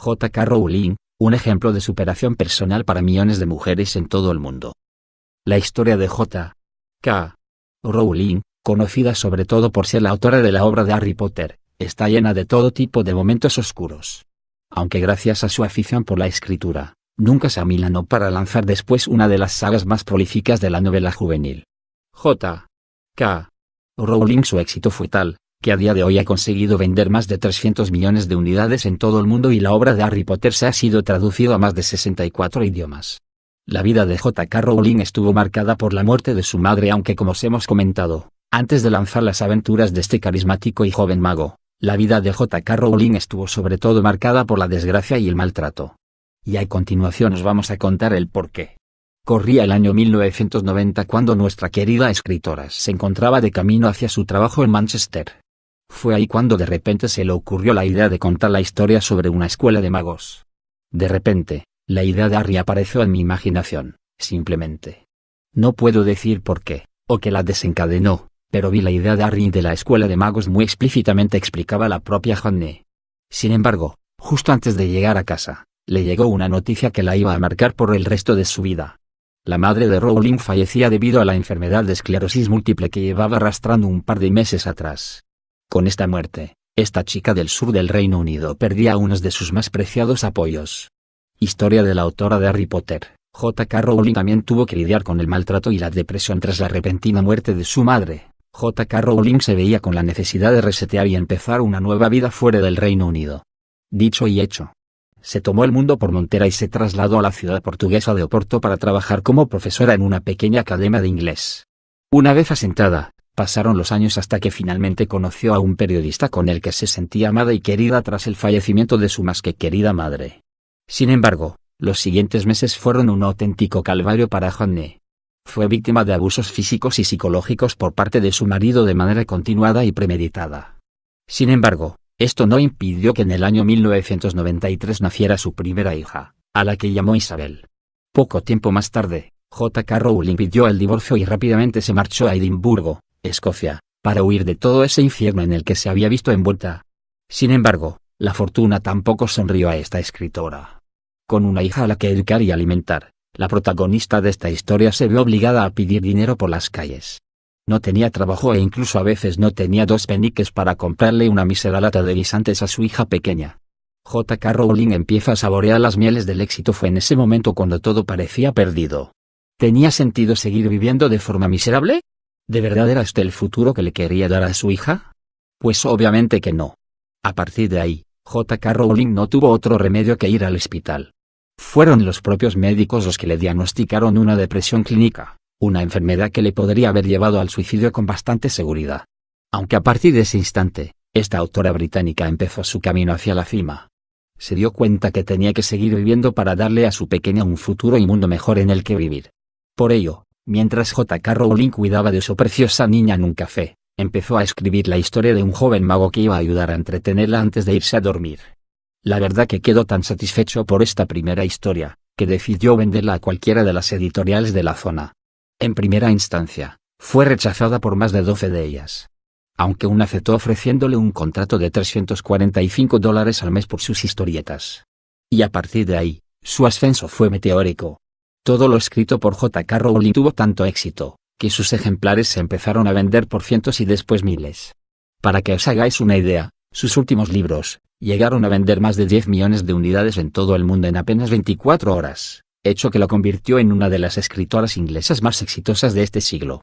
J.K. Rowling, un ejemplo de superación personal para millones de mujeres en todo el mundo. La historia de J.K. Rowling, conocida sobre todo por ser la autora de la obra de Harry Potter, está llena de todo tipo de momentos oscuros. Aunque gracias a su afición por la escritura, nunca se amilanó para lanzar después una de las sagas más prolíficas de la novela juvenil. J.K. Rowling, su éxito fue tal, que a día de hoy ha conseguido vender más de 300 millones de unidades en todo el mundo y la obra de Harry Potter se ha sido traducido a más de 64 idiomas. La vida de J.K. Rowling estuvo marcada por la muerte de su madre, aunque como os hemos comentado, antes de lanzar las aventuras de este carismático y joven mago, la vida de J.K. Rowling estuvo sobre todo marcada por la desgracia y el maltrato. Y a continuación os vamos a contar el porqué. Corría el año 1990 cuando nuestra querida escritora se encontraba de camino hacia su trabajo en Manchester. Fue ahí cuando de repente se le ocurrió la idea de contar la historia sobre una escuela de magos. De repente, la idea de Harry apareció en mi imaginación, simplemente. No puedo decir por qué, o qué la desencadenó, pero vi la idea de Harry y de la escuela de magos muy explícitamente explicaba la propia Joanne. Sin embargo, justo antes de llegar a casa, le llegó una noticia que la iba a marcar por el resto de su vida. La madre de Rowling fallecía debido a la enfermedad de esclerosis múltiple que llevaba arrastrando un par de meses atrás. Con esta muerte, esta chica del sur del Reino Unido perdía a uno de sus más preciados apoyos. Historia de la autora de Harry Potter, J.K. Rowling también tuvo que lidiar con el maltrato y la depresión tras la repentina muerte de su madre. J.K. Rowling se veía con la necesidad de resetear y empezar una nueva vida fuera del Reino Unido. Dicho y hecho. Se tomó el mundo por montera y se trasladó a la ciudad portuguesa de Oporto para trabajar como profesora en una pequeña academia de inglés. Una vez asentada, pasaron los años hasta que finalmente conoció a un periodista con el que se sentía amada y querida tras el fallecimiento de su más que querida madre. Sin embargo, los siguientes meses fueron un auténtico calvario para Joanne. Fue víctima de abusos físicos y psicológicos por parte de su marido de manera continuada y premeditada. Sin embargo, esto no impidió que en el año 1993 naciera su primera hija, a la que llamó Isabel. Poco tiempo más tarde, J.K. Rowling pidió el divorcio y rápidamente se marchó a Edimburgo, Escocia, para huir de todo ese infierno en el que se había visto envuelta. Sin embargo, la fortuna tampoco sonrió a esta escritora. Con una hija a la que educar y alimentar, la protagonista de esta historia se vio obligada a pedir dinero por las calles. No tenía trabajo e incluso a veces no tenía 2 peniques para comprarle una mísera lata de guisantes a su hija pequeña. J.K. Rowling empieza a saborear las mieles del éxito. Fue en ese momento cuando todo parecía perdido. ¿Tenía sentido seguir viviendo de forma miserable? ¿De verdad era este el futuro que le quería dar a su hija? Pues obviamente que no. A partir de ahí, J.K. Rowling no tuvo otro remedio que ir al hospital. Fueron los propios médicos los que le diagnosticaron una depresión clínica, una enfermedad que le podría haber llevado al suicidio con bastante seguridad. Aunque a partir de ese instante, esta autora británica empezó su camino hacia la cima. Se dio cuenta que tenía que seguir viviendo para darle a su pequeña un futuro y mundo mejor en el que vivir. Por ello, mientras J.K. Rowling cuidaba de su preciosa niña en un café, empezó a escribir la historia de un joven mago que iba a ayudar a entretenerla antes de irse a dormir. La verdad que quedó tan satisfecho por esta primera historia, que decidió venderla a cualquiera de las editoriales de la zona. En primera instancia, fue rechazada por más de 12 de ellas. Aunque una aceptó ofreciéndole un contrato de $345 al mes por sus historietas. Y a partir de ahí, su ascenso fue meteórico. Todo lo escrito por J.K. Rowling tuvo tanto éxito, que sus ejemplares se empezaron a vender por cientos y después miles. Para que os hagáis una idea, sus últimos libros llegaron a vender más de 10 millones de unidades en todo el mundo en apenas 24 horas, hecho que lo convirtió en una de las escritoras inglesas más exitosas de este siglo.